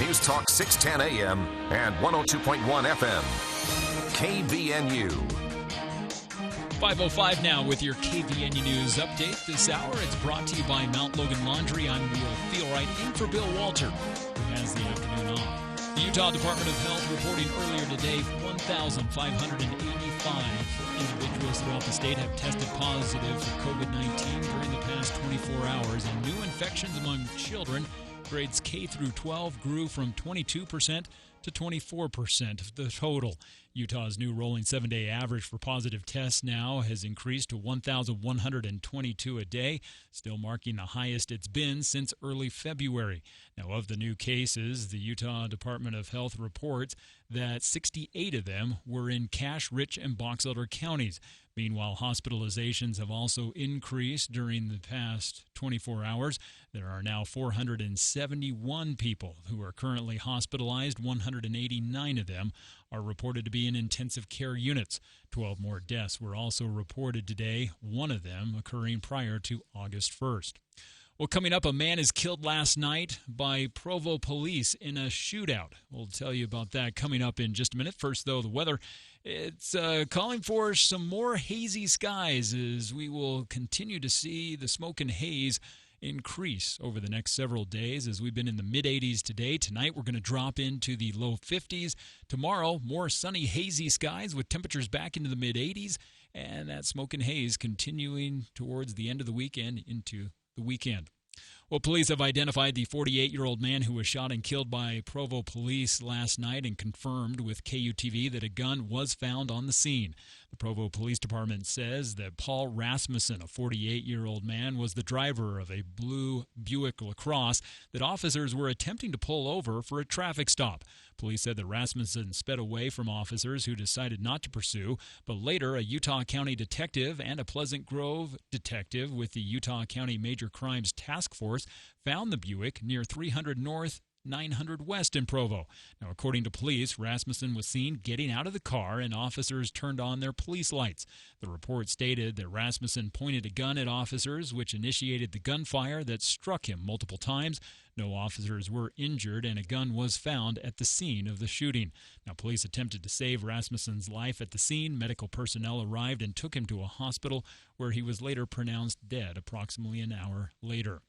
News Talk 610 AM and 102.1 FM. KVNU. 5:05 now with your KVNU News update. This hour, it's brought to you by Mount Logan Laundry. I'm Will Feelright, in for Bill Walter, who has the afternoon off. The Utah Department of Health reporting earlier today 1,585 individuals throughout the state have tested positive for COVID-19 during the past 24 hours, and new infections among children grades K through 12 grew from 22% to 24% of the total. Utah's new rolling 7-day average for positive tests now has increased to 1,122 a day, still marking the highest it's been since early February. Now, of the new cases, the Utah Department of Health reports that 68 of them were in Cache, Rich, and Box Elder counties. Meanwhile, hospitalizations have also increased during the past 24 hours. There are now 471 people who are currently hospitalized. 189 of them are reported to be in intensive care units. 12 more deaths were also reported today, one of them occurring prior to August 1st. Well, coming up, a man is killed last night by Provo police in a shootout. We'll tell you about that coming up in just a minute. First, though, the weather. It's calling for some more hazy skies as we will continue to see the smoke and haze increase over the next several days, as we've been in the mid-80s today. Tonight, we're going to drop into the low 50s. Tomorrow, more sunny, hazy skies with temperatures back into the mid-80s, and that smoke and haze continuing towards the end of the weekend into the weekend. Well, police have identified the 48-year-old man who was shot and killed by Provo police last night and confirmed with KUTV that a gun was found on the scene. The Provo Police Department says that Paul Rasmussen, a 48-year-old man, was the driver of a blue Buick LaCrosse that officers were attempting to pull over for a traffic stop. Police said that Rasmussen sped away from officers who decided not to pursue, but later a Utah County detective and a Pleasant Grove detective with the Utah County Major Crimes Task Force found the Buick near 300 North, 900 West in Provo. Now, according to police, Rasmussen was seen getting out of the car and officers turned on their police lights. The report stated that Rasmussen pointed a gun at officers, which initiated the gunfire that struck him multiple times. No officers were injured, and a gun was found at the scene of the shooting. Now, police attempted to save Rasmussen's life at the scene. Medical personnel arrived and took him to a hospital where he was later pronounced dead approximately an hour later.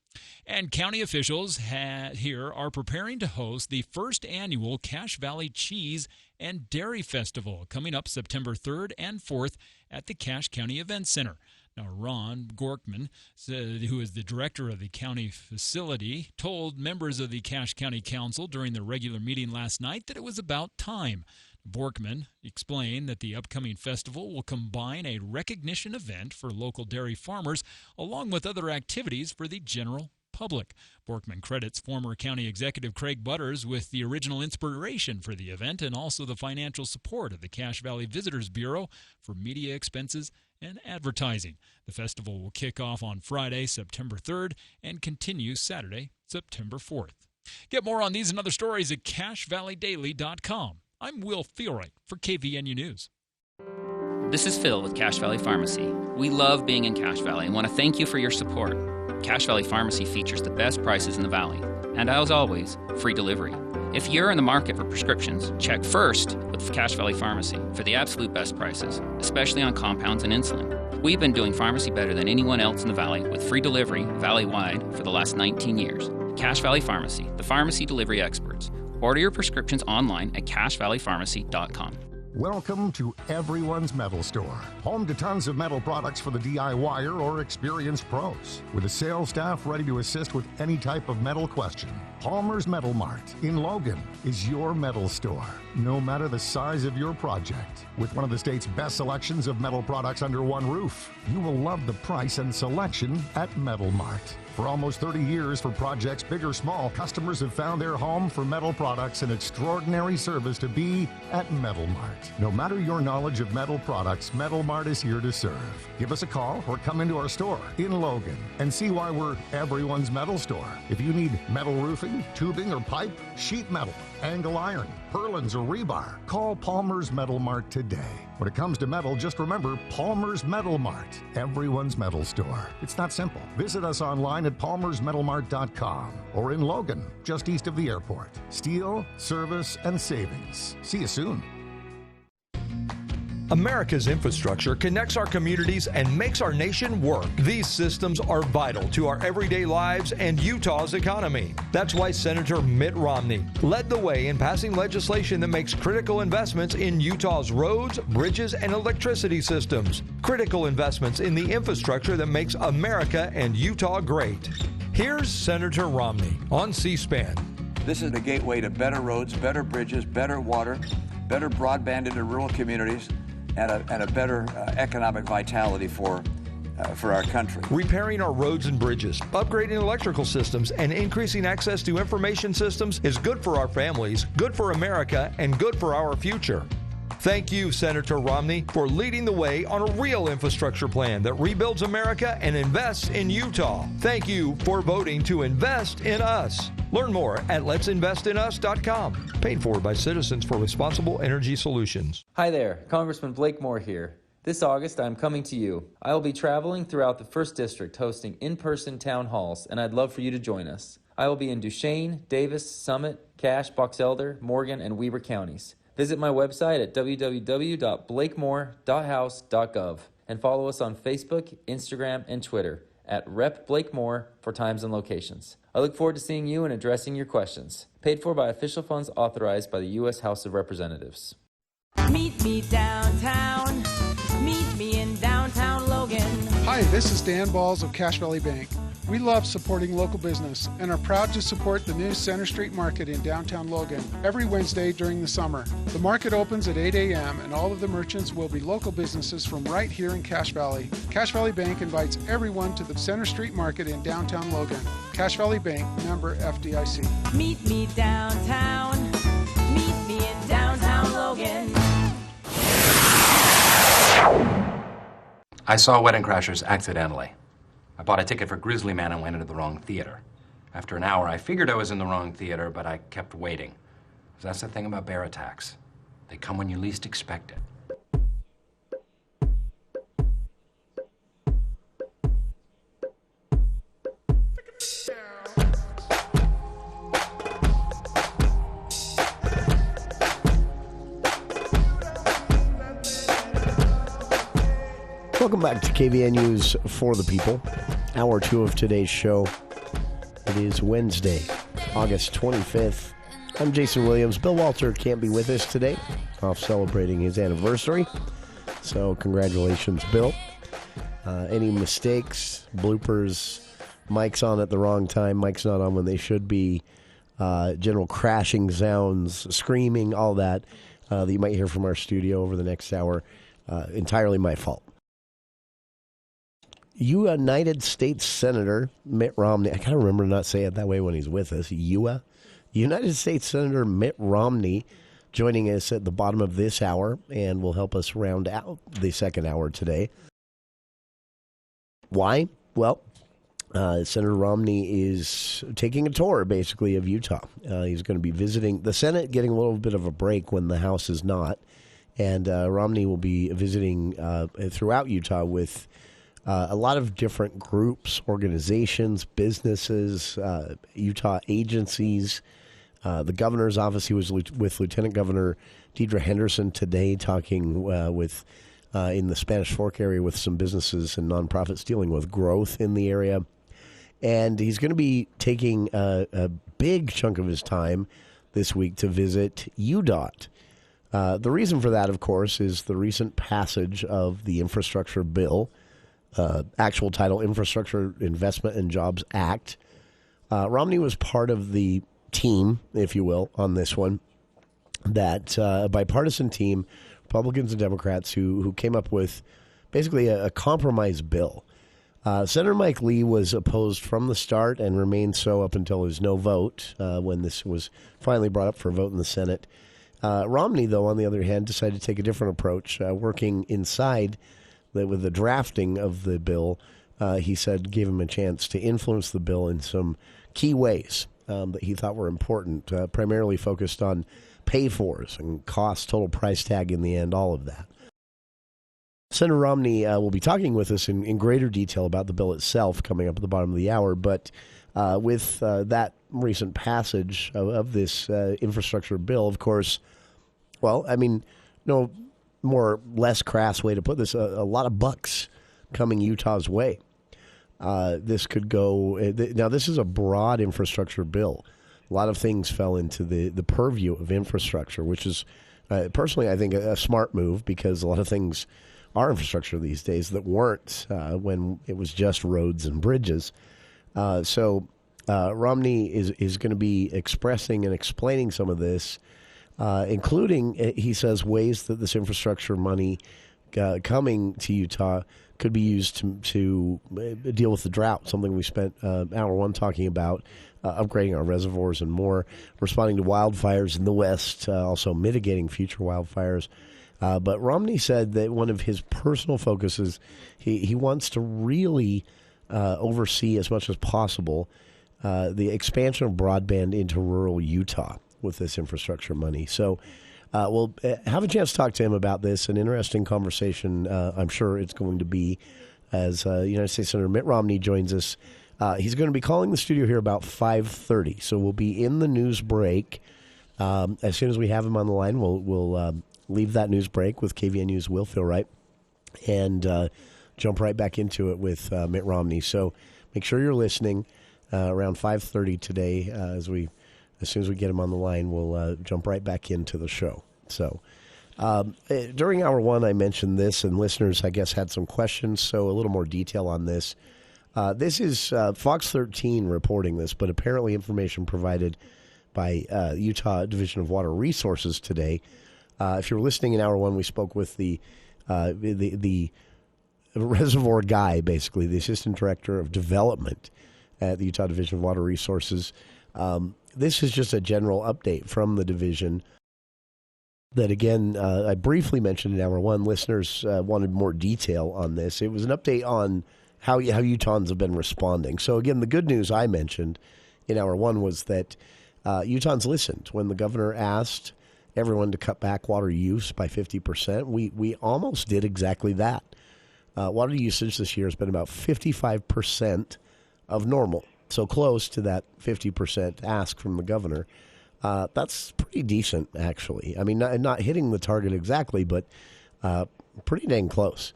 And county officials here are preparing to host the first annual Cache Valley Cheese and Dairy Festival coming up September 3rd and 4th at the Cache County Event Center. Now, Ron Gorkman, who is the director of the county facility, told members of the Cache County Council during the regular meeting last night that it was about time. Borkman explained that the upcoming festival will combine a recognition event for local dairy farmers along with other activities for the general public. Borkman credits former county executive Craig Butters with the original inspiration for the event and also the financial support of the Cache Valley Visitors Bureau for media expenses and advertising. The festival will kick off on Friday, September 3rd, and continue Saturday, September 4th. Get more on these and other stories at CacheValleyDaily.com. I'm Will Feelright for KVNU News. This is Phil with Cache Valley Pharmacy. We love being in Cache Valley and want to thank you for your support. Cache Valley Pharmacy features the best prices in the valley, and as always, free delivery. If you're in the market for prescriptions, check first with Cache Valley Pharmacy for the absolute best prices, especially on compounds and insulin. We've been doing pharmacy better than anyone else in the valley with free delivery valley-wide for the last 19 years. Cache Valley Pharmacy, the pharmacy delivery experts. Order your prescriptions online at CacheValleyPharmacy.com. Welcome to Everyone's Metal Store, home to tons of metal products for the DIYer or experienced pros, with a sales staff ready to assist with any type of metal question. Palmer's Metal Mart in Logan is your metal store, no matter the size of your project. With one of the state's best selections of metal products under one roof, you will love the price and selection at Metal Mart. For almost 30 years, for projects big or small, customers have found their home for metal products and extraordinary service to be at Metal Mart. No matter your knowledge of metal products, Metal Mart is here to serve. Give us a call or come into our store in Logan and see why we're everyone's metal store. If you need metal roofing, tubing or pipe, sheet metal, angle iron, purlins or rebar, call Palmer's Metal Mart today. When it comes to metal, just remember Palmer's Metal Mart, everyone's metal store. It's that simple. Visit us online at palmersmetalmart.com or in Logan, just east of the airport. Steel, service, and savings. See you soon. America's infrastructure connects our communities and makes our nation work. These systems are vital to our everyday lives and Utah's economy. That's why Senator Mitt Romney led the way in passing legislation that makes critical investments in Utah's roads, bridges, and electricity systems. Critical investments in the infrastructure that makes America and Utah great. Here's Senator Romney on C-SPAN. This is the gateway to better roads, better bridges, better water, better broadband into rural communities, and a better economic vitality for our country. Repairing our roads and bridges, upgrading electrical systems, and increasing access to information systems is good for our families, good for America, and good for our future. Thank you, Senator Romney, for leading the way on a real infrastructure plan that rebuilds America and invests in Utah. Thank you for voting to invest in us. Learn more at let'sinvestinus.com. Paid for by Citizens for Responsible Energy Solutions. Hi there, Congressman Blake Moore here. This August, I'm coming to you. I will be traveling throughout the 1st District hosting in-person town halls, and I'd love for you to join us. I will be in Duchesne, Davis, Summit, Cache, Box Elder, Morgan, and Weber counties. Visit my website at www.blakemore.house.gov and follow us on Facebook, Instagram, and Twitter at Rep. Blake Moore for times and locations. I look forward to seeing you and addressing your questions. Paid for by official funds authorized by the U.S. House of Representatives. Meet me downtown. Meet me in downtown Logan. Hi, this is Dan Balls of Cache Valley Bank. We love supporting local business and are proud to support the new Center Street Market in downtown Logan every Wednesday during the summer. The market opens at 8 a.m. and all of the merchants will be local businesses from right here in Cache Valley. Cache Valley Bank invites everyone to the Center Street Market in downtown Logan. Cache Valley Bank, member FDIC. Meet me downtown. Meet me in downtown Logan. I saw Wedding Crashers accidentally. I bought a ticket for Grizzly Man and went into the wrong theater. After an hour, I figured I was in the wrong theater, but I kept waiting. That's the thing about bear attacks. They come when you least expect it. Welcome back to KVN News for the People. Hour 2 of today's show. It is Wednesday, August 25th. I'm Jason Williams. Bill Walter can't be with us today. Off celebrating his anniversary. So congratulations, Bill. Any mistakes, bloopers, Mike's on at the wrong time, Mike's not on when they should be, general crashing sounds, screaming, all that you might hear from our studio over the next hour, entirely my fault. United States Senator Mitt Romney, I gotta remember to not say it that way when he's with us, United States Senator Mitt Romney joining us at the bottom of this hour and will help us round out the second hour today. Why? Well, Senator Romney is taking a tour, basically, of Utah. He's going to be visiting the Senate, getting a little bit of a break when the House is not. And Romney will be visiting throughout Utah with a lot of different groups, organizations, businesses, Utah agencies. The governor's office, he was with Lieutenant Governor Deidre Henderson today, talking with in the Spanish Fork area with some businesses and nonprofits dealing with growth in the area. And he's going to be taking a big chunk of his time this week to visit UDOT. The reason for that, of course, is the recent passage of the infrastructure bill, actual title, Infrastructure Investment and Jobs Act. Romney was part of the team, if you will, on this one, that bipartisan team, Republicans and Democrats, who came up with basically a compromise bill. Senator Mike Lee was opposed from the start and remained so up until his no vote when this was finally brought up for a vote in the Senate. Romney, though, on the other hand, decided to take a different approach, working inside with the drafting of the bill. He said gave him a chance to influence the bill in some key ways that he thought were important, primarily focused on pay-fors and cost, total price tag in the end, all of that. Senator Romney will be talking with us in greater detail about the bill itself coming up at the bottom of the hour. But with that recent passage of this infrastructure bill, of course, well, I mean, no more less crass way to put this, a lot of bucks coming Utah's way. This could go, now this is a broad infrastructure bill. A lot of things fell into the purview of infrastructure, which is, personally, I think a smart move, because a lot of things are infrastructure these days that weren't when it was just roads and bridges. So Romney is going to be expressing and explaining some of this, including, he says, ways that this infrastructure money coming to Utah could be used to deal with the drought, something we spent hour one talking about, upgrading our reservoirs and more, responding to wildfires in the West, also mitigating future wildfires. But Romney said that one of his personal focuses, he wants to really oversee as much as possible the expansion of broadband into rural Utah with this infrastructure money. So we'll have a chance to talk to him about this. An interesting conversation, I'm sure it's going to be, as United States Senator Mitt Romney joins us. He's going to be calling the studio here about 5:30, so we'll be in the news break. As soon as we have him on the line, we'll leave that news break with KVNU's Will Feel Right and jump right back into it with Mitt Romney. So make sure you're listening around 5:30 today. As soon as we get him on the line, we'll jump right back into the show. So during hour one, I mentioned this, and listeners, I guess, had some questions, so a little more detail on this. This is Fox 13 reporting this, but apparently information provided by Utah Division of Water Resources today. If you were listening in hour one, we spoke with the reservoir guy, basically, the assistant director of development at the Utah Division of Water Resources. This is just a general update from the division that, again, I briefly mentioned in hour one. Listeners wanted more detail on this. It was an update on how Utahns have been responding. So, again, the good news I mentioned in hour one was that Utahns listened when the governor asked everyone to cut back water use by 50%. We almost did exactly that. Water usage this year has been about 55% of normal, so close to that 50% ask from the governor. That's pretty decent, actually. I mean, not hitting the target exactly, but pretty dang close.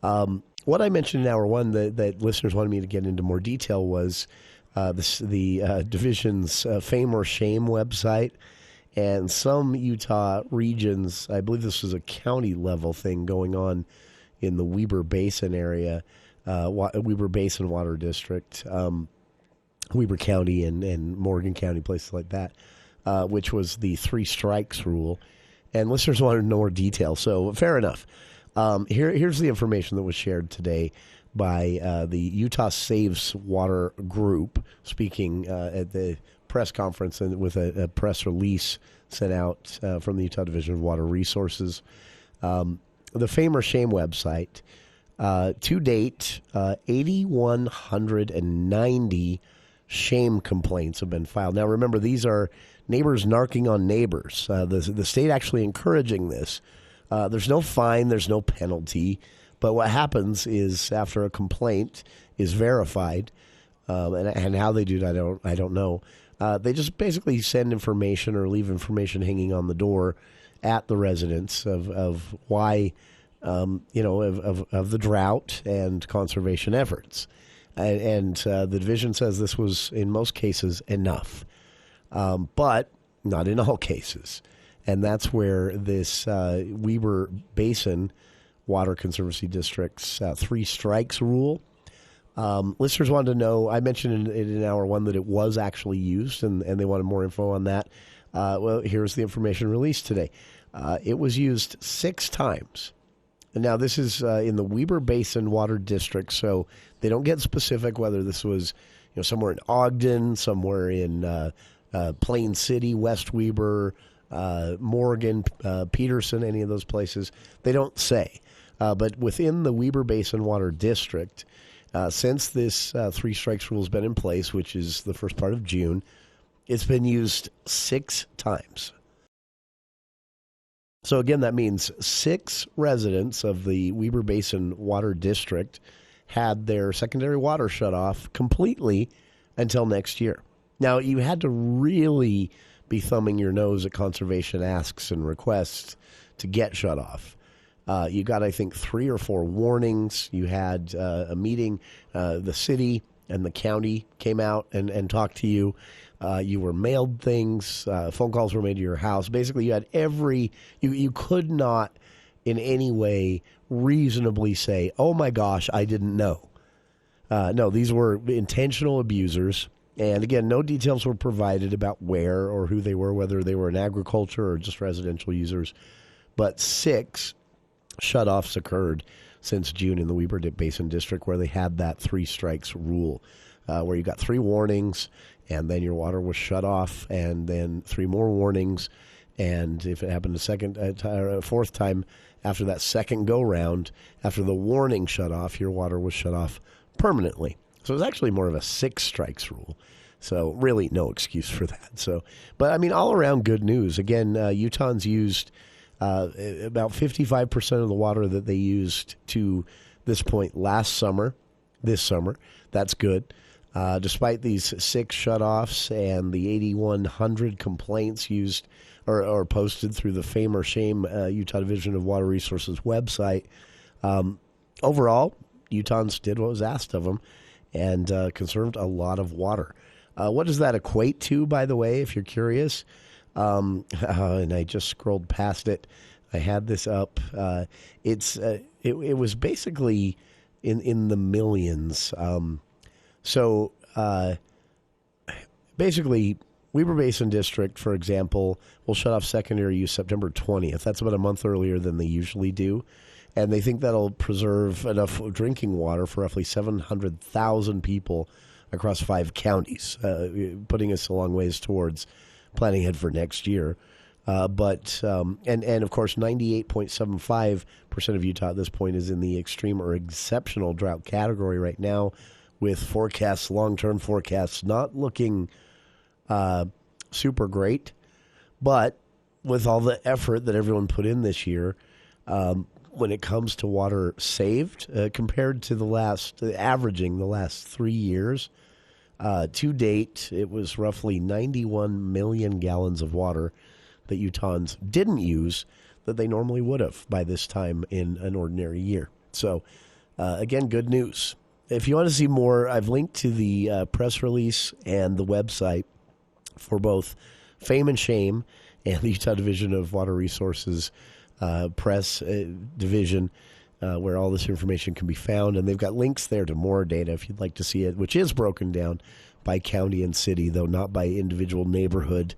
What I mentioned in hour one that listeners wanted me to get into more detail was the division's Fame or Shame website. And some Utah regions, I believe this was a county level thing going on in the Weber Basin area, Weber Basin Water District, Weber County and Morgan County, places like that, which was the 3 strikes rule. And listeners wanted to know more detail, so fair enough. Here's the information that was shared today by the Utah Saves Water Group, speaking at the press conference and with a press release sent out from the Utah Division of Water Resources. The Fame or Shame website, to date, 8,190 shame complaints have been filed. Now, remember, these are neighbors narking on neighbors. The state actually encouraging this. There's no fine, there's no penalty, but what happens is after a complaint is verified, and how they do that, I don't know. They just basically send information or leave information hanging on the door at the residents of why, of the drought and conservation efforts. And the division says this was, in most cases, enough, but not in all cases. And that's where this Weber Basin Water Conservancy District's 3 strikes rule. Listeners wanted to know, I mentioned in hour one that it was actually used, and they wanted more info on that. Well, here's the information released today. It was used 6 times. And now this is in the Weber Basin Water District, so they don't get specific whether this was somewhere in Ogden, somewhere in Plain City, West Weber, Morgan, Peterson, any of those places. They don't say. But within the Weber Basin Water District, since this 3 strikes rule has been in place, which is the first part of June, it's been used 6 times. So again, that means 6 residents of the Weber Basin Water District had their secondary water shut off completely until next year. Now, you had to really be thumbing your nose at conservation asks and requests to get shut off. You got, I think, 3 or 4 warnings. You had a meeting. The city and the county came out and talked to you. You were mailed things. Phone calls were made to your house. Basically, you had you could not in any way reasonably say, oh my gosh, I didn't know. No, these were intentional abusers. And again, no details were provided about where or who they were, whether they were in agriculture or just residential users. But 6 shutoffs occurred since June in the Weber Basin District, where they had that 3 strikes rule, where you got 3 warnings, and then your water was shut off, and then 3 more warnings. And if it happened a fourth time after that second go-round, after the warning shut off, your water was shut off permanently. So it was actually more of a 6 strikes rule. So really no excuse for that. So, but I mean, all around good news. Again, Utahns used about 55% of the water that they used to this point this summer. That's good. Despite these 6 shutoffs and the 8,100 complaints used or posted through the Fame or Shame Utah Division of Water Resources website, overall, Utahns did what was asked of them and conserved a lot of water. What does that equate to, by the way, if you're curious? And I just scrolled past it. I had this up. It was basically in the millions. So basically, Weber Basin District, for example, will shut off secondary use September 20th. That's about a month earlier than they usually do. And they think that'll preserve enough drinking water for roughly 700,000 people across 5 counties, putting us a long ways towards planning ahead for next year. But of course, 98.75% of Utah at this point is in the extreme or exceptional drought category right now, with forecasts, long-term forecasts, not looking super great. But with all the effort that everyone put in this year, when it comes to water saved, compared to averaging the last 3 years, to date, it was roughly 91 million gallons of water that Utahns didn't use that they normally would have by this time in an ordinary year. So, again, good news. If you want to see more, I've linked to the press release and the website for both Fame and Shame and the Utah Division of Water Resources press division, where all this information can be found. And they've got links there to more data if you'd like to see it, which is broken down by county and city, though not by individual neighborhood.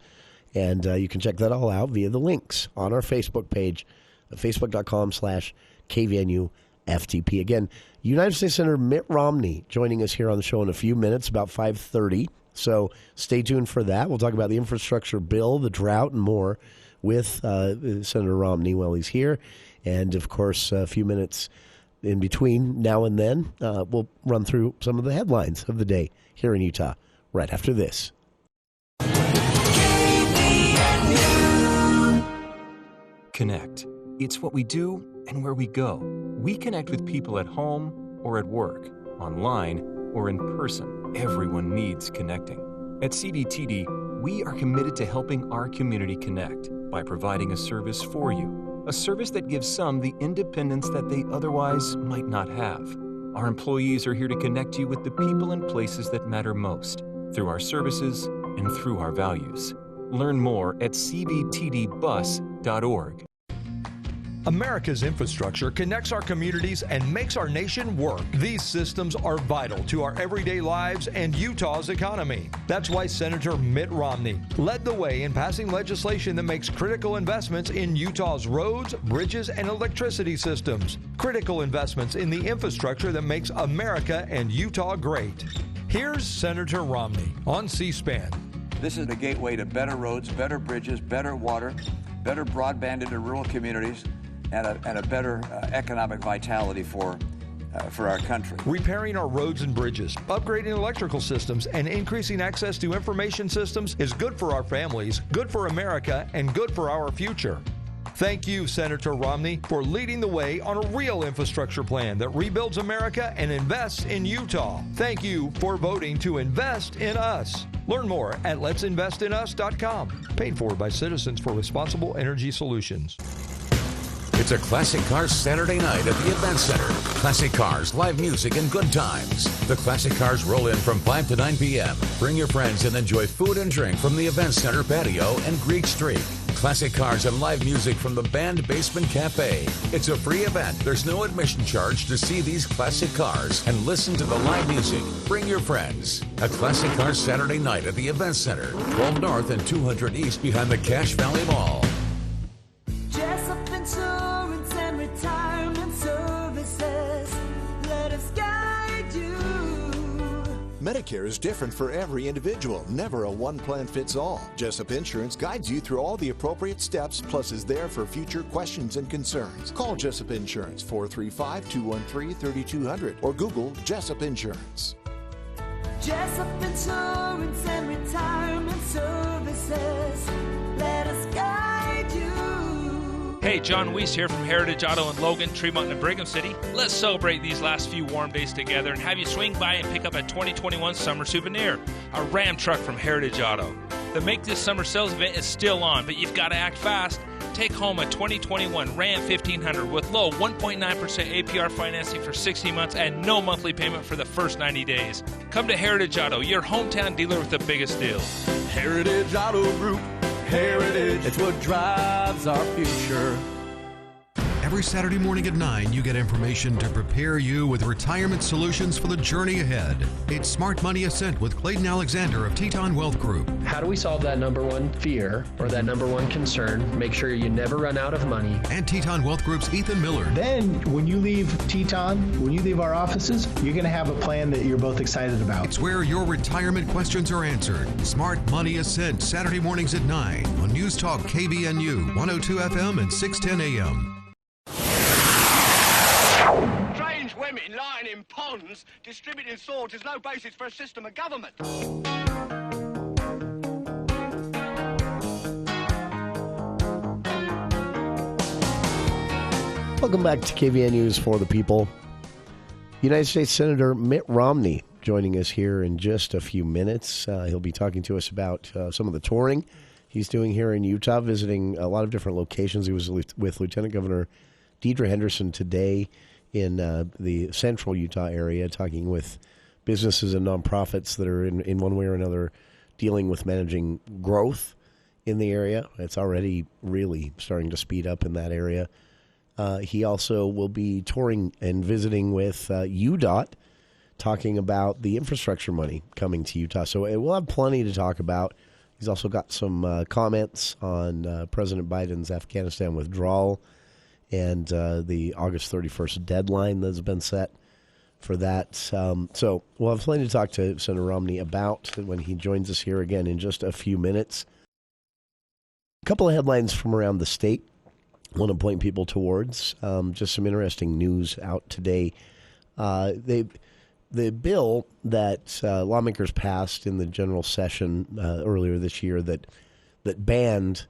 And you can check that all out via the links on our Facebook page, facebook.com/KVNU-FTP. Again, United States Senator Mitt Romney joining us here on the show in a few minutes, about 5:30. So stay tuned for that. We'll talk about the infrastructure bill, the drought, and more with Senator Romney while he's here. And, of course, a few minutes in between now and then, we'll run through some of the headlines of the day here in Utah right after this. Connect. It's what we do and where we go. We connect with people at home or at work, online or in person. Everyone needs connecting. At CBTD, we are committed to helping our community connect by providing a service for you, a service that gives some the independence that they otherwise might not have. Our employees are here to connect you with the people and places that matter most through our services and through our values. Learn more at cbtdbus.org. America's infrastructure connects our communities and makes our nation work. These systems are vital to our everyday lives and Utah's economy. That's why Senator Mitt Romney led the way in passing legislation that makes critical investments in Utah's roads, bridges, and electricity systems. Critical investments in the infrastructure that makes America and Utah great. Here's Senator Romney on C-SPAN. This is the gateway to better roads, better bridges, better water, better broadband into rural communities, and a better economic vitality for our country. Repairing our roads and bridges, upgrading electrical systems, and increasing access to information systems is good for our families, good for America, and good for our future. Thank you, Senator Romney, for leading the way on a real infrastructure plan that rebuilds America and invests in Utah. Thank you for voting to invest in us. Learn more at let'sinvestinus.com. Paid for by Citizens for Responsible Energy Solutions. It's a Classic Cars Saturday night at the Event Center. Classic Cars, live music, and good times. The Classic Cars roll in from 5 to 9 p.m. Bring your friends and enjoy food and drink from the Event Center patio and Greek Street. Classic Cars and live music from the Band Basement Cafe. It's a free event. There's no admission charge to see these classic cars and listen to the live music. Bring your friends. A Classic Cars Saturday night at the Event Center, 12 North and 200 East behind the Cache Valley Mall. Jessup Insurance and Retirement Services, let us guide you. Medicare is different for every individual, never a one plan fits all. Jessup Insurance guides you through all the appropriate steps, plus is there for future questions and concerns. Call Jessup Insurance 435-213-3200 or Google Jessup Insurance. Jessup Insurance and Retirement Services, let us guide you. Hey, John Weiss here from Heritage Auto in Logan, Tremont, and Brigham City. Let's celebrate these last few warm days together and have you swing by and pick up a 2021 summer souvenir, a Ram truck from Heritage Auto. The Make This Summer sales event is still on, but you've got to act fast. Take home a 2021 Ram 1500 with low 1.9% APR financing for 60 months and no monthly payment for the first 90 days. Come to Heritage Auto, your hometown dealer with the biggest deals. Heritage Auto Group. Heritage. It's what drives our future. Every Saturday morning at 9, you get information to prepare you with retirement solutions for the journey ahead. It's Smart Money Ascent with Clayton Alexander of Teton Wealth Group. How do we solve that number one fear or that number one concern? Make sure you never run out of money. And Teton Wealth Group's Ethan Miller. Then, when you leave Teton, when you leave our offices, you're going to have a plan that you're both excited about. It's where your retirement questions are answered. Smart Money Ascent, Saturday mornings at 9 on News Talk KVNU, 102 FM and 610 AM. Strange women lying in ponds distributing swords is no basis for a system of government. Welcome back to KVN News for the People. United States Senator Mitt Romney joining us here in just a few minutes. He'll be talking to us about some of the touring he's doing here in Utah, visiting a lot of different locations. He was with Lieutenant Governor Deidre Henderson today in the central Utah area, talking with businesses and nonprofits that are in one way or another dealing with managing growth in the area. It's already really starting to speed up in that area. He also will be touring and visiting with UDOT, talking about the infrastructure money coming to Utah. So we'll have plenty to talk about. He's also got some comments on President Biden's Afghanistan withdrawal and the August 31st deadline that's been set for that. So we'll have plenty to talk to Senator Romney about when he joins us here again in just a few minutes. A couple of headlines from around the state I want to point people towards. Just some interesting news out today. The bill that lawmakers passed in the general session earlier this year that banned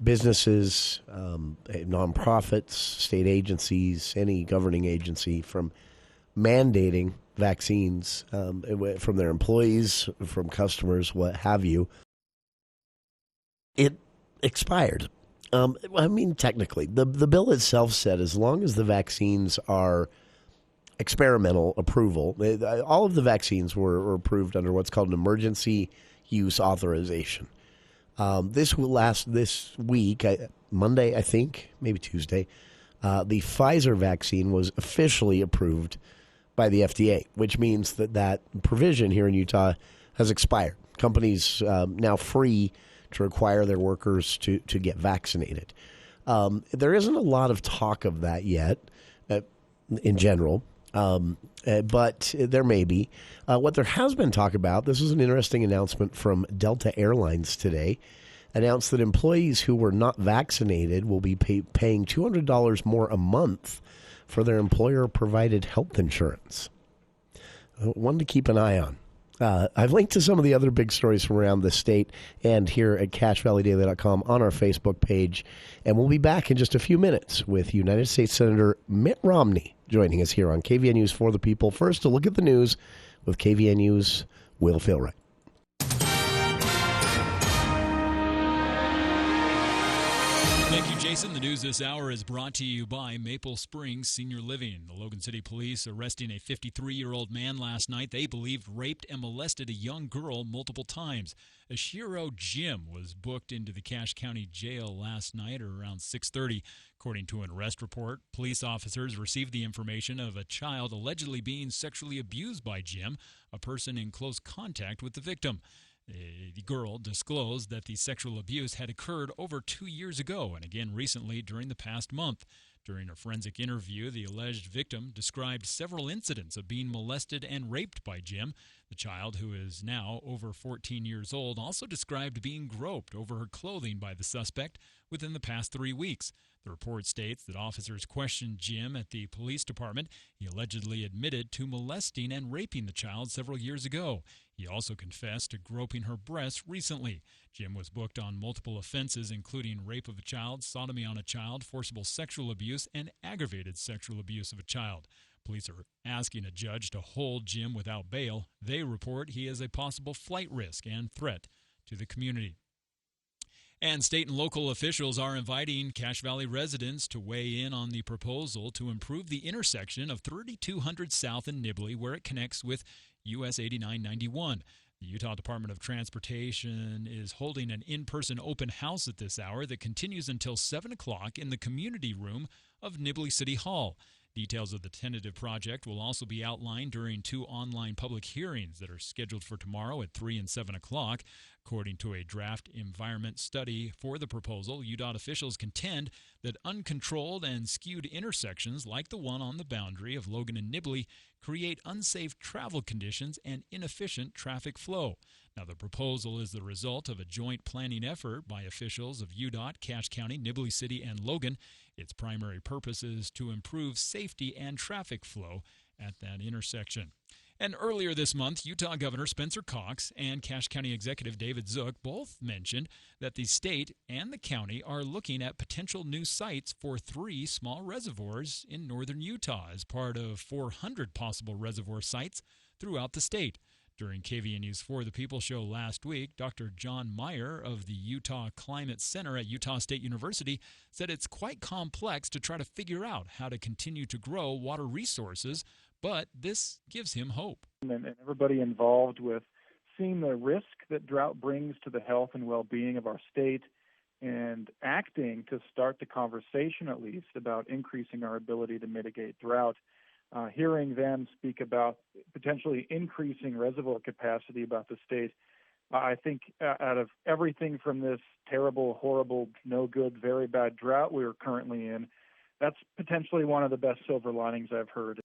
businesses, nonprofits, state agencies, any governing agency from mandating vaccines from their employees, from customers, what have you. It expired. I mean, technically, the bill itself said as long as the vaccines are experimental approval, all of the vaccines were approved under what's called an emergency use authorization. This week, Monday, I think, maybe Tuesday, the Pfizer vaccine was officially approved by the FDA, which means that provision here in Utah has expired. Companies now free to require their workers to get vaccinated. There isn't a lot of talk of that yet in general, but there may be. What there has been talk about, this was an interesting announcement from Delta Airlines today, announced that employees who were not vaccinated will be paying $200 more a month for their employer-provided health insurance. One to keep an eye on. I've linked to some of the other big stories from around the state and here at CashValleyDaily.com on our Facebook page. And we'll be back in just a few minutes with United States Senator Mitt Romney joining us here on KVN News for the People. First, to look at the news with KVN News' Will Philwright. Thank you, Jason. The news this hour is brought to you by Maple Springs Senior Living. The Logan City Police arresting a 53-year-old man last night they believed raped and molested a young girl multiple times. Ashiro Jim was booked into the Cache County Jail last night or around 6:30. According to an arrest report, police officers received the information of a child allegedly being sexually abused by Jim, a person in close contact with the victim. The girl disclosed that the sexual abuse had occurred over 2 years ago and again recently during the past month. During a forensic interview, the alleged victim described several incidents of being molested and raped by Jim. The child, who is now over 14 years old, also described being groped over her clothing by the suspect within the past 3 weeks. The report states that officers questioned Jim at the police department. He allegedly admitted to molesting and raping the child several years ago. He also confessed to groping her breasts recently. Jim was booked on multiple offenses, including rape of a child, sodomy on a child, forcible sexual abuse, and aggravated sexual abuse of a child. Police are asking a judge to hold Jim without bail. They report he is a possible flight risk and threat to the community. And state and local officials are inviting Cache Valley residents to weigh in on the proposal to improve the intersection of 3200 South in Nibley, where it connects with US 8991. The Utah Department of Transportation is holding an in-person open house at this hour that continues until 7 o'clock in the community room of Nibley City Hall. Details of the tentative project will also be outlined during 2 online public hearings that are scheduled for tomorrow at 3 and 7 o'clock. According to a draft environment study for the proposal, UDOT officials contend that uncontrolled and skewed intersections like the one on the boundary of Logan and Nibley create unsafe travel conditions and inefficient traffic flow. Now, the proposal is the result of a joint planning effort by officials of UDOT, Cache County, Nibley City, and Logan. Its primary purpose is to improve safety and traffic flow at that intersection. And earlier this month, Utah Governor Spencer Cox and Cache County Executive David Zook both mentioned that the state and the county are looking at potential new sites for 3 small reservoirs in northern Utah as part of 400 possible reservoir sites throughout the state. During KVN News for the People show last week, Dr. John Meyer of the Utah Climate Center at Utah State University said it's quite complex to try to figure out how to continue to grow water resources, but this gives him hope. And everybody involved with seeing the risk that drought brings to the health and well-being of our state and acting to start the conversation at least about increasing our ability to mitigate drought. Hearing them speak about potentially increasing reservoir capacity about the state, I think out of everything from this terrible, horrible, no good, very bad drought we are currently in, that's potentially one of the best silver linings I've heard.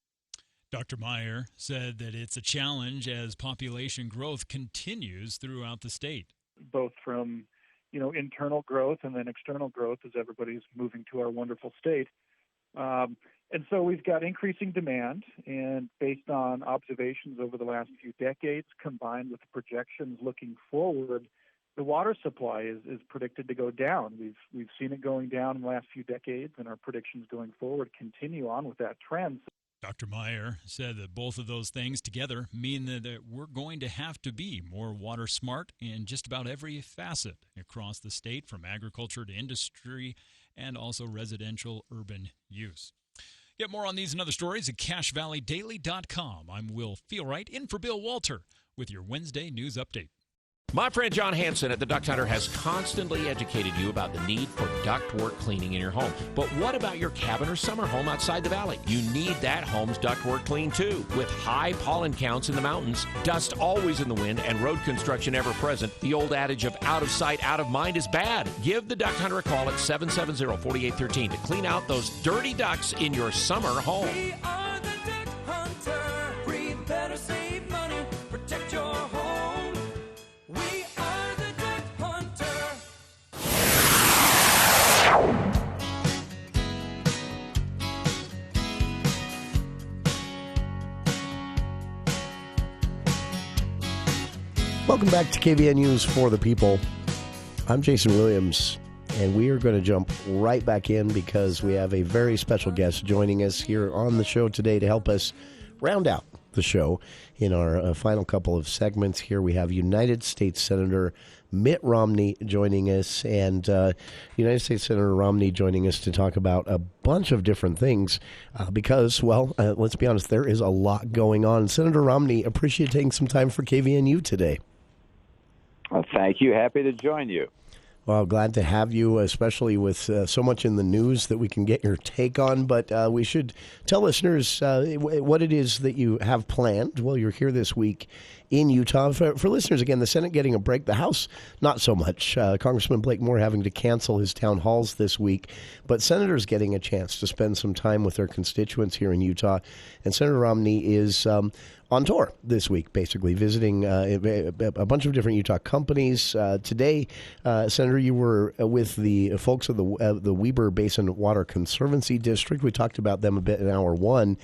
Dr. Meyer said that it's a challenge as population growth continues throughout the state. Both from, internal growth and then external growth as everybody's moving to our wonderful state. And so we've got increasing demand, and based on observations over the last few decades, combined with the projections looking forward, the water supply is predicted to go down. We've seen it going down in the last few decades, and our predictions going forward continue on with that trend. Dr. Meyer said that both of those things together mean that we're going to have to be more water smart in just about every facet across the state, from agriculture to industry and also residential urban use. Get more on these and other stories at CacheValleyDaily.com. I'm Will Philwright, in for Bill Walter, with your Wednesday news update. My friend John Hansen at the Duct Hunter has constantly educated you about the need for ductwork cleaning in your home. But what about your cabin or summer home outside the valley? You need that home's ductwork cleaned too. With high pollen counts in the mountains, dust always in the wind, and road construction ever present, the old adage of out of sight, out of mind is bad. Give the Duct Hunter a call at 770-4813 to clean out those dirty ducts in your summer home. We are the Duct Hunter. Breathe better, save money, protect your home. We are the Duct Hunter. Welcome back to KVN News for the People. I'm Jason Williams, and we are going to jump right back in because we have a very special guest joining us here on the show today to help us round out the show. In our final couple of segments here, we have United States Senator Mitt Romney joining us, and United States Senator Romney joining us to talk about a bunch of different things because, well, let's be honest, there is a lot going on. Senator Romney, appreciate taking some time for KVNU today. Well, thank you. Happy to join you. Well, glad to have you, especially with so much in the news that we can get your take on. But we should tell listeners what it is that you have planned. Well, you're here this week in Utah. For listeners, again, the Senate getting a break, the House not so much. Congressman Blake Moore having to cancel his town halls this week. But senators getting a chance to spend some time with their constituents here in Utah. And Senator Romney is on tour this week, basically, visiting a bunch of different Utah companies. Today, Senator, you were with the folks of the Weber Basin Water Conservancy District. We talked about them a bit in hour one.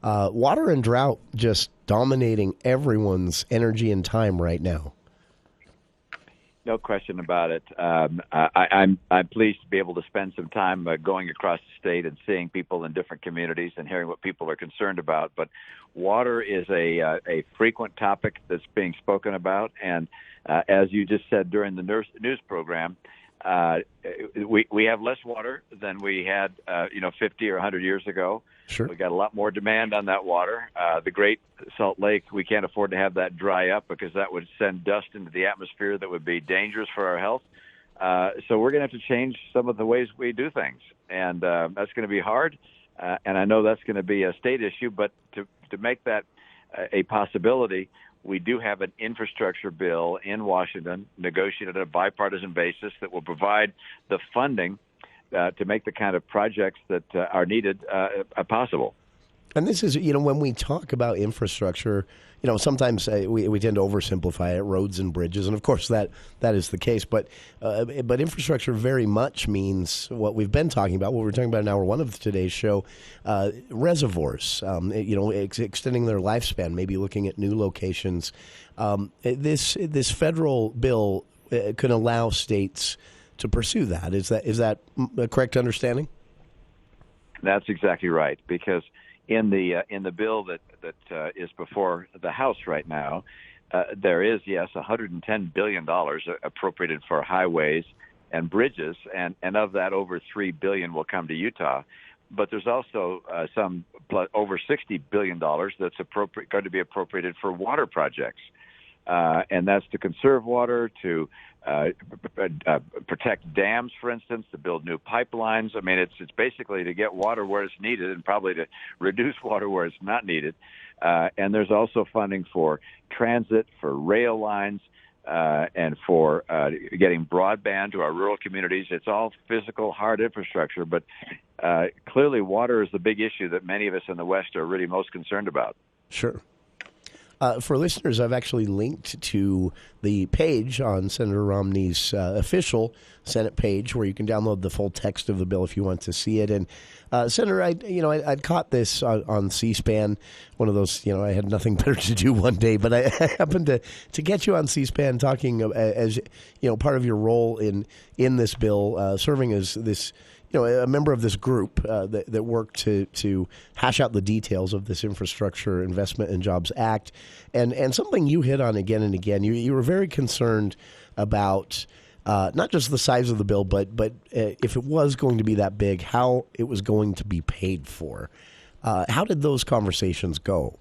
Water and drought just dominating everyone's energy and time right now. No question about it. I'm pleased to be able to spend some time going across the state and seeing people in different communities and hearing what people are concerned about. But water is a frequent topic that's being spoken about, and as you just said during the news program, we have less water than we had 50 or 100 years ago. Sure. We got a lot more demand on that water. The Great Salt Lake, we can't afford to have that dry up because that would send dust into the atmosphere that would be dangerous for our health. So we're going to have to change some of the ways we do things, and that's going to be hard. And I know that's going to be a state issue, but to make that a possibility, we do have an infrastructure bill in Washington negotiated on a bipartisan basis that will provide the funding to make the kind of projects that are needed possible. And this is, when we talk about infrastructure, sometimes we tend to oversimplify it, roads and bridges, and of course that is the case. But infrastructure very much means what we've been talking about, what we're talking about in hour one of today's show, reservoirs, extending their lifespan, maybe looking at new locations. This federal bill can allow states to pursue that. Is that a correct understanding? That's exactly right, because in the bill that is before the House right now, there is, yes, $110 billion appropriated for highways and bridges, and of that, over $3 billion will come to Utah. But there's also over $60 billion that's going to be appropriated for water projects, and that's to conserve water, to protect dams, for instance, to build new pipelines. I mean, it's basically to get water where it's needed and probably to reduce water where it's not needed. And there's also funding for transit, for rail lines, and for getting broadband to our rural communities. It's all physical, hard infrastructure, but clearly water is the big issue that many of us in the West are really most concerned about. Sure. For listeners, I've actually linked to the page on Senator Romney's official Senate page where you can download the full text of the bill if you want to see it. And Senator, I'd caught this on C-SPAN, one of those, I had nothing better to do one day, but I happened to get you on C-SPAN talking as, part of your role in this bill, serving as this, a member of this group that worked to hash out the details of this Infrastructure Investment and Jobs Act. And something you hit on again and again, you were very concerned about not just the size of the bill, but if it was going to be that big, how it was going to be paid for. How did those conversations go?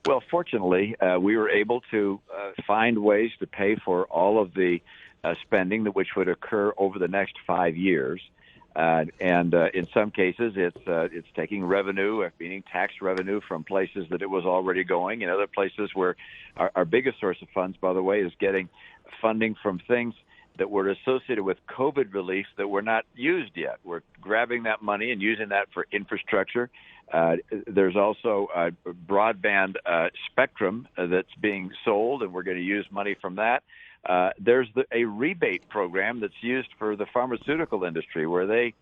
Well, fortunately, we were able to find ways to pay for all of the spending which would occur over the next 5 years. And in some cases, it's taking revenue, meaning tax revenue, from places that it was already going. In other places where our biggest source of funds, by the way, is getting funding from things that were associated with COVID relief that were not used yet. We're grabbing that money and using that for infrastructure. There's also a broadband spectrum that's being sold, and we're going to use money from that. There's a rebate program that's used for the pharmaceutical industry where they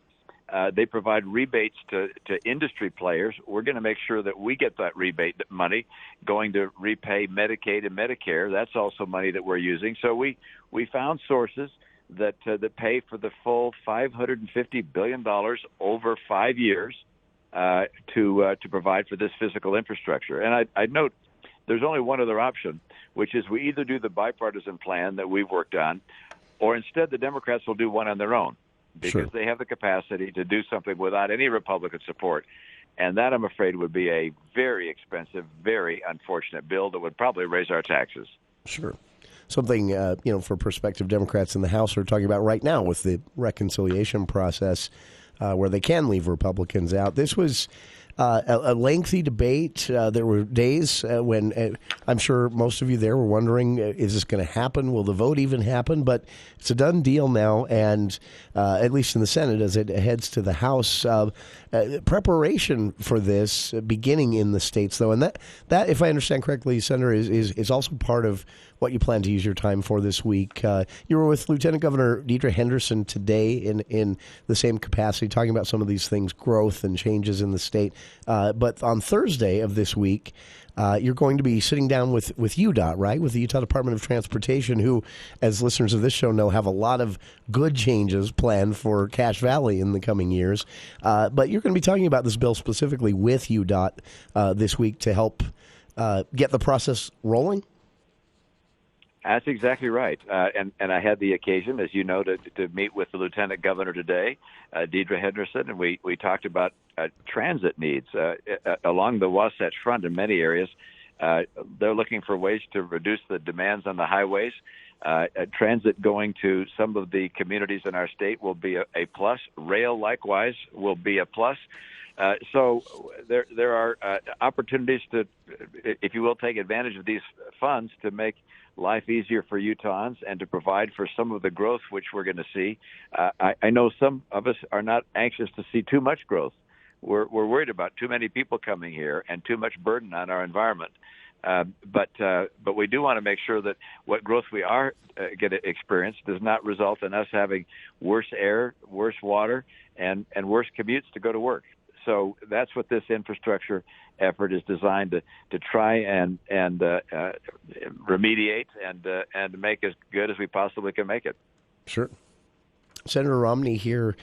They provide rebates to industry players. We're going to make sure that we get that rebate money going to repay Medicaid and Medicare. That's also money that we're using. So we found sources that pay for the full $550 billion over 5 years to provide for this physical infrastructure. And I'd note there's only one other option, which is we either do the bipartisan plan that we've worked on, or instead the Democrats will do one on their own, because they have the capacity to do something without any Republican support. And that, I'm afraid, would be a very expensive, very unfortunate bill that would probably raise our taxes. Sure. Something, for prospective Democrats in the House are talking about right now with the reconciliation process where they can leave Republicans out. This was a lengthy debate. There were days when I'm sure most of you there were wondering, is this going to happen? Will the vote even happen? But it's a done deal now, and at least in the Senate, as it heads to the House, preparation for this beginning in the states, though. And that, if I understand correctly, Senator, is also part of what you plan to use your time for this week. You were with Lieutenant Governor Deidre Henderson today in the same capacity, talking about some of these things, growth and changes in the state. But on Thursday of this week, you're going to be sitting down with UDOT, right, with the Utah Department of Transportation, who, as listeners of this show know, have a lot of good changes planned for Cache Valley in the coming years. But you're going to be talking about this bill specifically with UDOT this week to help get the process rolling? That's exactly right. And I had the occasion, as you know, to meet with the Lieutenant Governor today, Deidre Henderson, and we talked about transit needs along the Wasatch Front in many areas. They're looking for ways to reduce the demands on the highways. Transit going to some of the communities in our state will be a plus. Rail, likewise, will be a plus. So there are opportunities to, if you will, take advantage of these funds to make life easier for Utahns and to provide for some of the growth which we're going to see. I know some of us are not anxious to see too much growth. We're worried about too many people coming here and too much burden on our environment. But we do want to make sure that what growth we are going to experience does not result in us having worse air, worse water, and worse commutes to go to work. So that's what this infrastructure effort is designed to try and remediate and make as good as we possibly can make it. Sure. Senator Romney here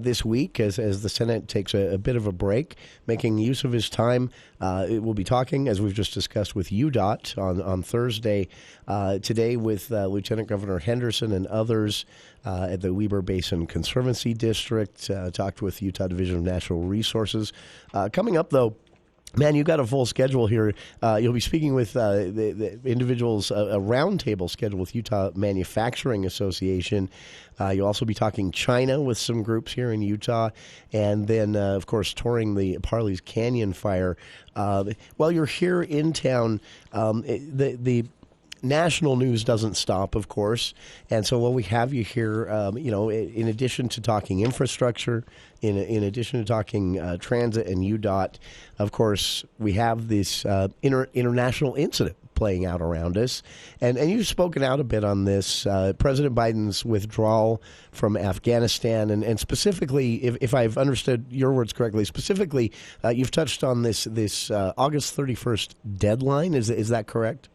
this week as the Senate takes a bit of a break, making use of his time. We'll be talking, as we've just discussed, with UDOT on Thursday, today with Lieutenant Governor Henderson and others at the Weber Basin Conservancy District, talked with Utah Division of Natural Resources. Coming up, though, man, you got a full schedule here. You'll be speaking with the individuals, a roundtable schedule with Utah Manufacturing Association. You'll also be talking China with some groups here in Utah. And then, of course, touring the Parley's Canyon fire. While you're here in town, the national news doesn't stop, of course. And so while we have you here, in addition to talking infrastructure, in addition to talking transit and UDOT, of course, we have this international incident playing out around us. And you've spoken out a bit on this, President Biden's withdrawal from Afghanistan. And specifically, if I've understood your words correctly, specifically, you've touched on this August 31st deadline. Is that correct?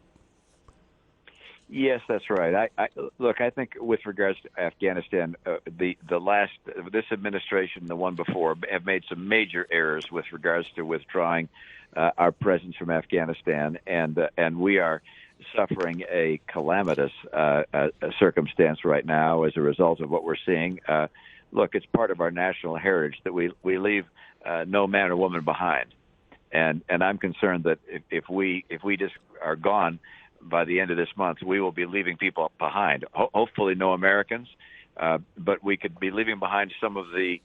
Yes, that's right. I think with regards to Afghanistan, this administration, the one before, have made some major errors with regards to withdrawing our presence from Afghanistan, and we are suffering a calamitous circumstance right now as a result of what we're seeing. Look, it's part of our national heritage that we leave no man or woman behind, and I'm concerned that if we just are gone by the end of this month, we will be leaving people behind. Hopefully no Americans, but we could be leaving behind some of the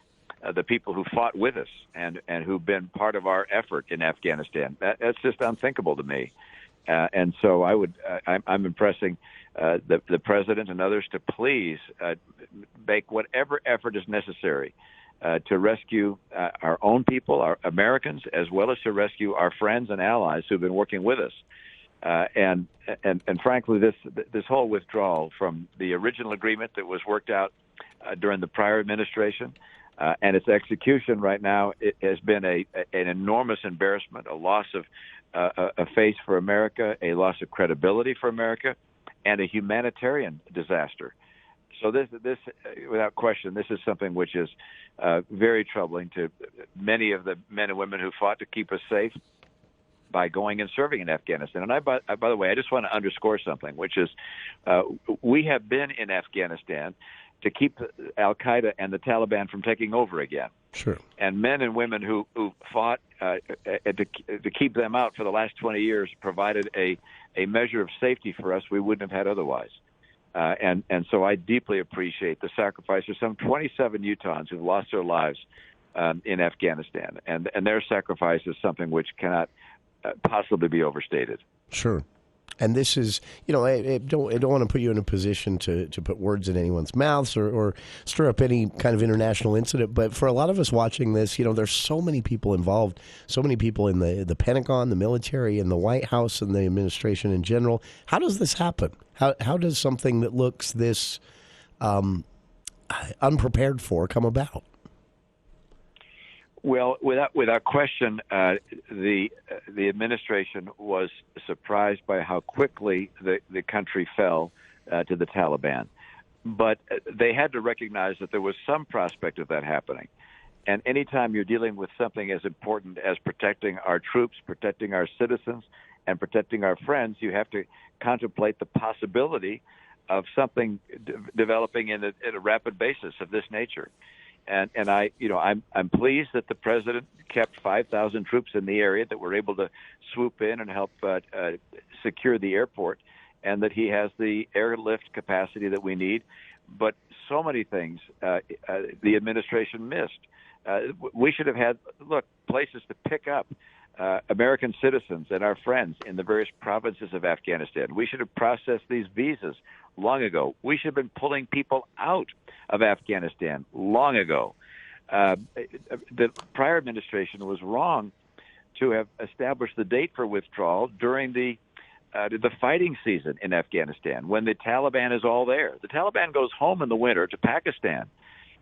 people who fought with us and who've been part of our effort in Afghanistan. That's just unthinkable to me. And so I'm impressing the president and others to please make whatever effort is necessary to rescue our own people, our Americans, as well as to rescue our friends and allies who've been working with us. And frankly, this whole withdrawal from the original agreement that was worked out during the prior administration, And its execution right now it has been an enormous embarrassment, a loss of a face for America, a loss of credibility for America, and a humanitarian disaster. So this, without question, this is something which is very troubling to many of the men and women who fought to keep us safe by going and serving in Afghanistan. And by the way, I just want to underscore something, which is we have been in Afghanistan to keep al-Qaeda and the Taliban from taking over again. Sure. And men and women who fought to keep them out for the last 20 years provided a measure of safety for us we wouldn't have had otherwise. And so I deeply appreciate the sacrifice of some 27 Utahns who've lost their lives in Afghanistan. And their sacrifice is something which cannot possibly be overstated. Sure. And this is, I don't want to put you in a position to put words in anyone's mouths or stir up any kind of international incident. But for a lot of us watching this, there's so many people involved, so many people in the Pentagon, the military, and the White House, and the administration in general. How does this happen? How does something that looks this unprepared for come about? Well, without question, the administration was surprised by how quickly the country fell to the Taliban. But they had to recognize that there was some prospect of that happening. And anytime you're dealing with something as important as protecting our troops, protecting our citizens, and protecting our friends, you have to contemplate the possibility of something developing at a rapid basis of this nature. And I'm pleased that the president kept 5,000 troops in the area that were able to swoop in and help secure the airport, and that he has the airlift capacity that we need. But so many things the administration missed. We should have had, places to pick up American citizens and our friends in the various provinces of Afghanistan. We should have processed these visas long ago. We should have been pulling people out of Afghanistan long ago. The prior administration was wrong to have established the date for withdrawal during the fighting season in Afghanistan, when the Taliban is all there. The Taliban goes home in the winter to Pakistan,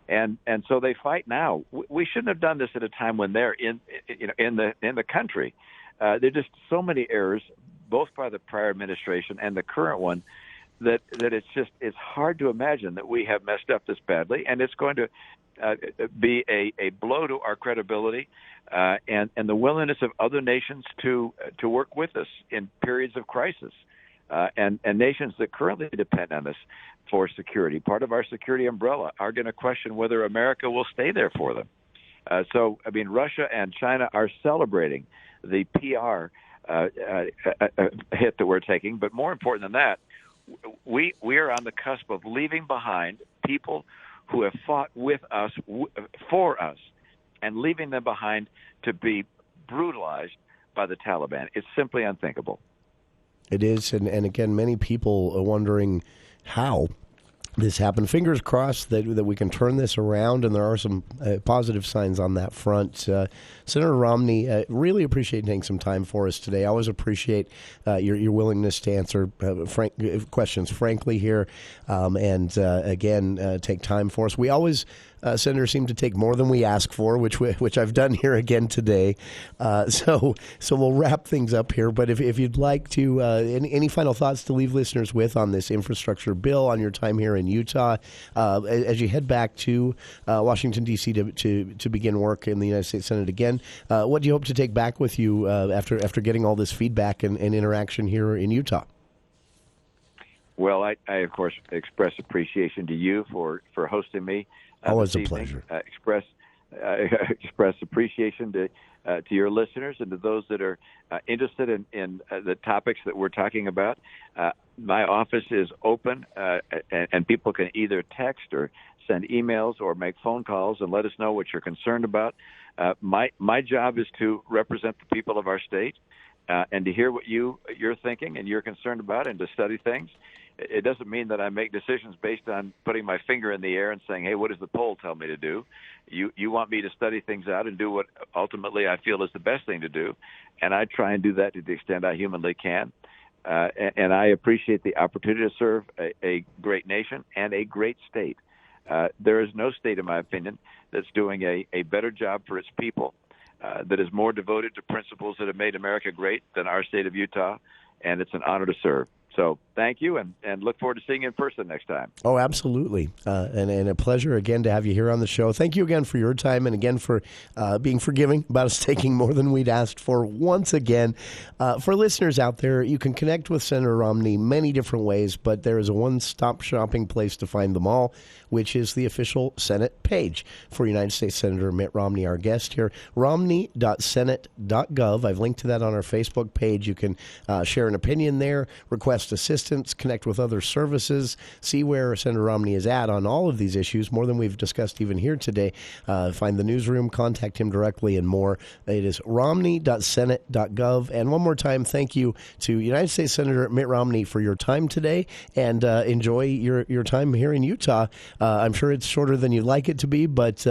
and so they fight now. We shouldn't have done this at a time when they're in the country. There are just so many errors, both by the prior administration and the current one, that it's hard to imagine that we have messed up this badly, and it's going to be a blow to our credibility and the willingness of other nations to work with us in periods of crisis, and nations that currently depend on us for security, part of our security umbrella, are going to question whether America will stay there for them. Russia and China are celebrating the PR hit that we're taking, but more important than that, we are on the cusp of leaving behind people who have fought with us, for us, and leaving them behind to be brutalized by the Taliban. It's simply unthinkable. It is, and again, many people are wondering how this happened. Fingers crossed that we can turn this around, and there are some positive signs on that front. Senator Romney, really appreciate taking some time for us today. I always appreciate your willingness to answer questions frankly here, and again, take time for us. We always, Senator, seem to take more than we ask for, which I've done here again today. So we'll wrap things up here. But if you'd like to, any final thoughts to leave listeners with on this infrastructure bill, on your time here in Utah, as you head back to Washington, D.C. to begin work in the United States Senate again, what do you hope to take back with you after getting all this feedback and interaction here in Utah? Well, I of course express appreciation to you for hosting me. Always a pleasure. Express appreciation to your listeners and to those that are interested in the topics that we're talking about. My office is open, and people can either text or send emails or make phone calls and let us know what you're concerned about. My job is to represent the people of our state and to hear what you're thinking and you're concerned about, and to study things. It doesn't mean that I make decisions based on putting my finger in the air and saying, hey, what does the poll tell me to do? You want me to study things out and do what ultimately I feel is the best thing to do, and I try and do that to the extent I humanly can. And I appreciate the opportunity to serve a great nation and a great state. There is no state, in my opinion, that's doing a better job for its people, that is more devoted to principles that have made America great than our state of Utah, and it's an honor to serve. So thank you, and look forward to seeing you in person next time. Oh, absolutely. And a pleasure again to have you here on the show. Thank you again for your time and again for being forgiving about us taking more than we'd asked for once again. For listeners out there, you can connect with Senator Romney many different ways, but there is a one-stop shopping place to find them all, which is the official Senate page for United States Senator Mitt Romney, our guest here, romney.senate.gov. I've linked to that on our Facebook page. You can share an opinion there, request assistance, connect with other services, see where Senator Romney is at on all of these issues, more than we've discussed even here today. Find the newsroom, contact him directly, and more. It is romney.senate.gov. And one more time, thank you to United States Senator Mitt Romney for your time today, and enjoy your time here in Utah. I'm sure it's shorter than you'd like it to be, but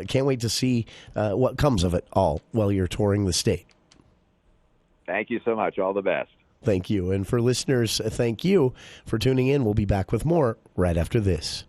can't wait to see what comes of it all while you're touring the state. Thank you so much. All the best. Thank you. And for listeners, thank you for tuning in. We'll be back with more right after this.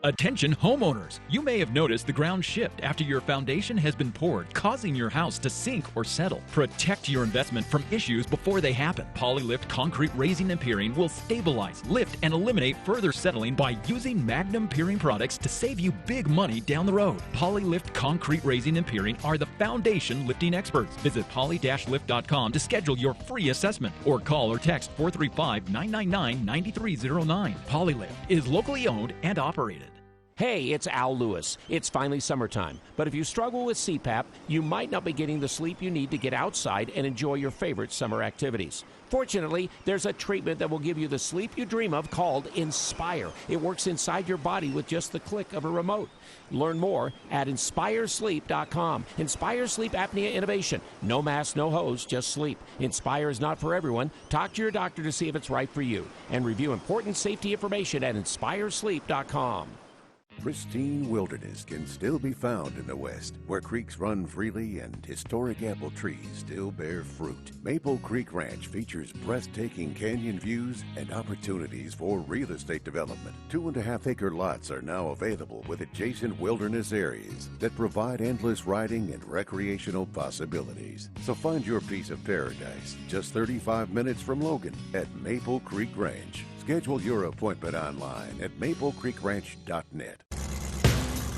Attention homeowners! You may have noticed the ground shift after your foundation has been poured, causing your house to sink or settle. Protect your investment from issues before they happen. Polylift Concrete Raising and Piering will stabilize, lift, and eliminate further settling by using Magnum Piering products to save you big money down the road. Polylift Concrete Raising and Piering are the foundation lifting experts. Visit poly-lift.com to schedule your free assessment or call or text 435-999-9309. Polylift is locally owned and operated. Hey, it's Al Lewis. It's finally summertime, but if you struggle with CPAP, you might not be getting the sleep you need to get outside and enjoy your favorite summer activities. Fortunately, there's a treatment that will give you the sleep you dream of called Inspire. It works inside your body with just the click of a remote. Learn more at InspireSleep.com. Inspire Sleep Apnea Innovation. No mask, no hose, just sleep. Inspire is not for everyone. Talk to your doctor to see if it's right for you. And review important safety information at InspireSleep.com. Pristine wilderness can still be found in the West, where creeks run freely and historic apple trees still bear fruit. Maple Creek Ranch features breathtaking canyon views and opportunities for real estate development. 2.5-acre lots are now available with adjacent wilderness areas that provide endless riding and recreational possibilities. So find your piece of paradise just 35 minutes from Logan at Maple Creek Ranch. Schedule your appointment online at maplecreekranch.net.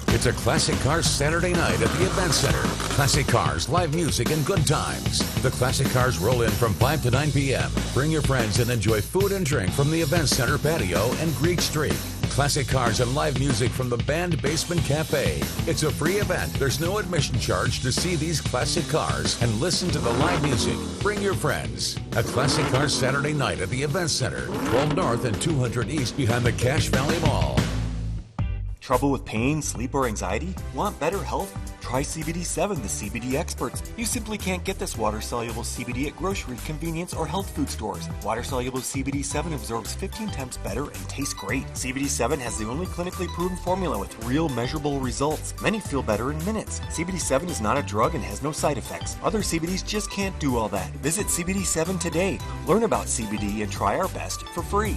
It's a Classic Cars Saturday night at the Event Center. Classic Cars, live music, and good times. The Classic Cars roll in from 5 to 9 p.m. Bring your friends and enjoy food and drink from the Event Center patio and Greek Street. Classic Cars and live music from the Band Basement Cafe. It's a free event. There's no admission charge to see these classic cars and listen to the live music. Bring your friends. A Classic Cars Saturday night at the Event Center, 12 North and 200 East behind the Cache Valley Mall. Trouble with pain, sleep, or anxiety? Want better health? Try CBD7, the CBD experts. You simply can't get this water-soluble CBD at grocery, convenience, or health food stores. Water-soluble CBD7 absorbs 15 times better and tastes great. CBD7 has the only clinically proven formula with real measurable results. Many feel better in minutes. CBD7 is not a drug and has no side effects. Other CBDs just can't do all that. Visit CBD7 today. Learn about CBD and try our best for free.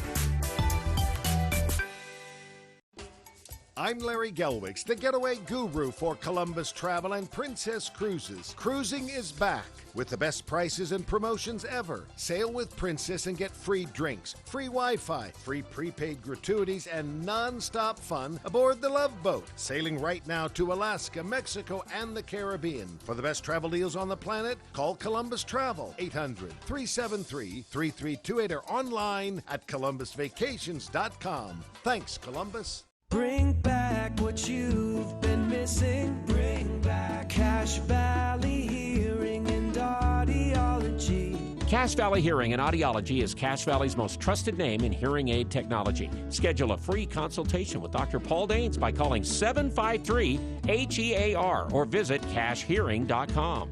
I'm Larry Gelwicks, the getaway guru for Columbus Travel and Princess Cruises. Cruising is back with the best prices and promotions ever. Sail with Princess and get free drinks, free Wi-Fi, free prepaid gratuities, and non-stop fun aboard the Love Boat. Sailing right now to Alaska, Mexico, and the Caribbean. For the best travel deals on the planet, call Columbus Travel, 800-373-3328, or online at columbusvacations.com. Thanks, Columbus. Bring back what you've been missing. Bring back Cache Valley Hearing and Audiology. Cache Valley Hearing and Audiology is Cache Valley's most trusted name in hearing aid technology. Schedule a free consultation with Dr. Paul Daines by calling 753-HEAR or visit cachehearing.com.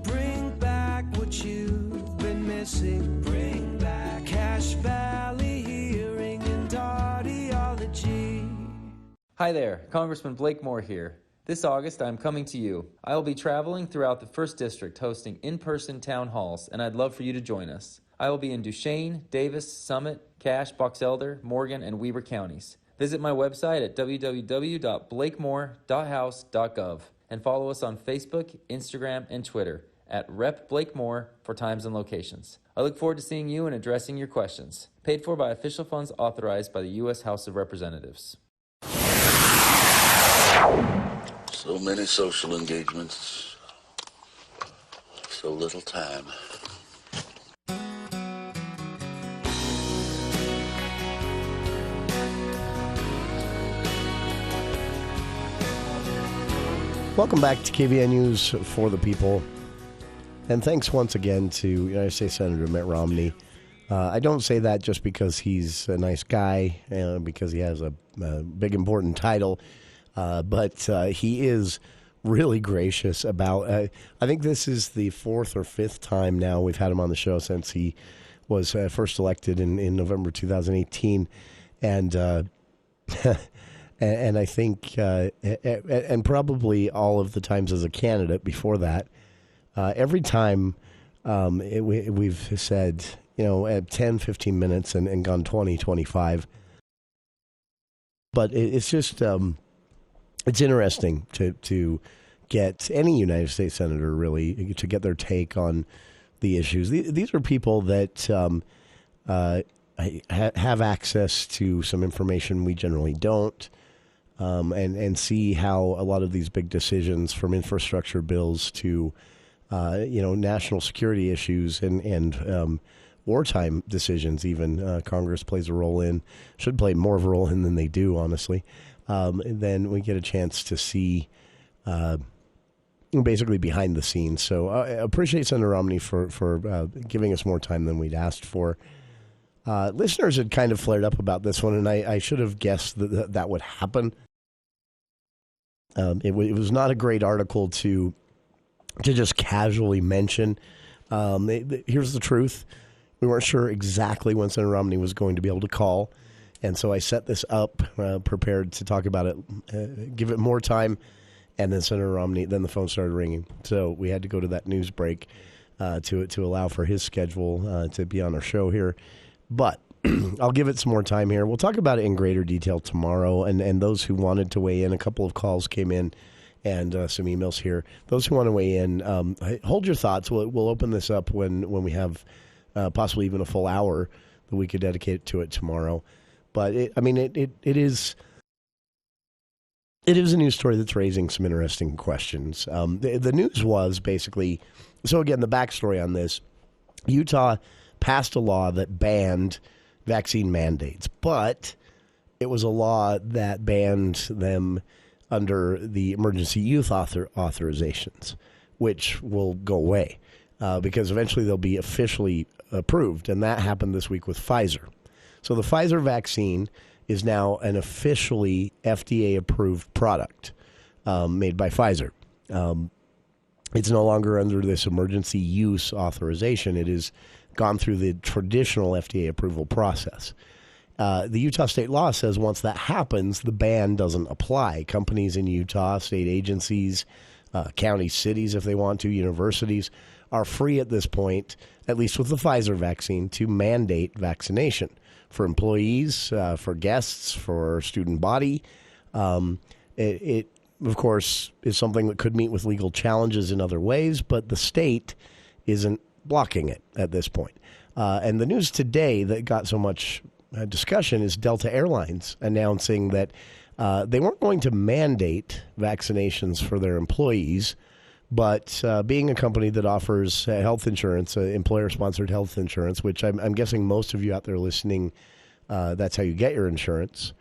Bring back what you've been missing. Bring back Cache Valley Hearing and Audiology. Hi there, Congressman Blake Moore here. This August, I'm coming to you. I will be traveling throughout the 1st District hosting in-person town halls, and I'd love for you to join us. I will be in Duchesne, Davis, Summit, Cache, Box Elder, Morgan, and Weber counties. Visit my website at www.blakemore.house.gov and follow us on Facebook, Instagram, and Twitter at Rep Blakemore for times and locations. I look forward to seeing you and addressing your questions. Paid for by official funds authorized by the U.S. House of Representatives. So many social engagements, so little time. Welcome back to KVN News for the People. And thanks once again to United States Senator Mitt Romney. I don't say that just because he's a nice guy, because he has a big, important title. But he is really gracious about, I think this is the 4th or 5th time now we've had him on the show since he was first elected in November 2018. And and I think, and probably all of the times as a candidate before that, every time we've said, at 10, 15 minutes and gone 20, 25. But it's just... it's interesting to get any United States senator, really, to get their take on the issues. These are people that have access to some information we generally don't, and see how a lot of these big decisions, from infrastructure bills to national security issues and wartime decisions, even Congress plays a role in, should play more of a role in than they do, honestly. Then we get a chance to see basically behind the scenes. So I appreciate Senator Romney for giving us more time than we'd asked for. Listeners had kind of flared up about this one, and I should have guessed that would happen. It was not a great article to just casually mention. Here's the truth. We weren't sure exactly when Senator Romney was going to be able to call. And so I set this up, prepared to talk about it, give it more time, and then Senator Romney, then the phone started ringing. So we had to go to that news break to allow for his schedule to be on our show here. But I'll give it some more time here. We'll talk about it in greater detail tomorrow, and those who wanted to weigh in, a couple of calls came in and some emails here. Those who want to weigh in, hold your thoughts. We'll open this up when we have possibly even a full hour that we could dedicate to it tomorrow. But it is a news story that's raising some interesting questions. The news was basically, so again, the backstory on this: Utah passed a law that banned vaccine mandates, but it was a law that banned them under the emergency use authorizations, which will go away because eventually they'll be officially approved, and that happened this week with Pfizer. So the Pfizer vaccine is now an officially FDA-approved product made by Pfizer. It's no longer under this emergency use authorization. It has gone through the traditional FDA approval process. The Utah state law says once that happens, the ban doesn't apply. Companies in Utah, state agencies, counties, cities, if they want to, universities, are free at this point, at least with the Pfizer vaccine, to mandate vaccination for employees, for guests, for student body. It, of course, is something that could meet with legal challenges in other ways, but the state isn't blocking it at this point. And the news today that got so much discussion is Delta Airlines announcing that they weren't going to mandate vaccinations for their employees, but being a company that offers health insurance, employer-sponsored health insurance, which I'm guessing most of you out there listening, that's how you get your insurance,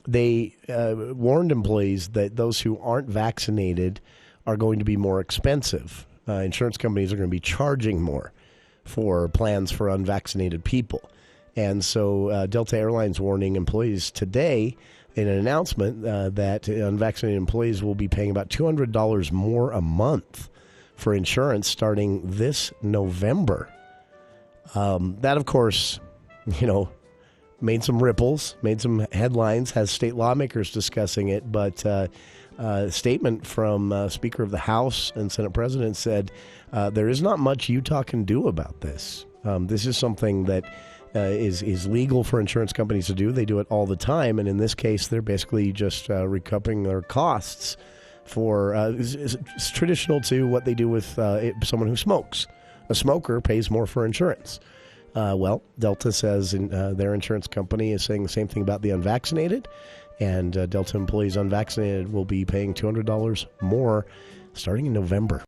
they warned employees that those who aren't vaccinated are going to be more expensive. Insurance companies are going to be charging more for plans for unvaccinated people. And so Delta Airlines warning employees today in an announcement that unvaccinated employees will be paying about $200 more a month for insurance starting this November. That, of course, made some ripples, made some headlines, has state lawmakers discussing it, but statement from Speaker of the House and Senate President said there is not much Utah can do about this. This is something that is legal for insurance companies to do. They do it all the time, and in this case, they're basically just recouping their costs for it's traditional to what they do with someone who smokes. A smoker pays more for insurance. Well, Delta says their insurance company is saying the same thing about the unvaccinated, and Delta employees unvaccinated will be paying $200 more starting in November.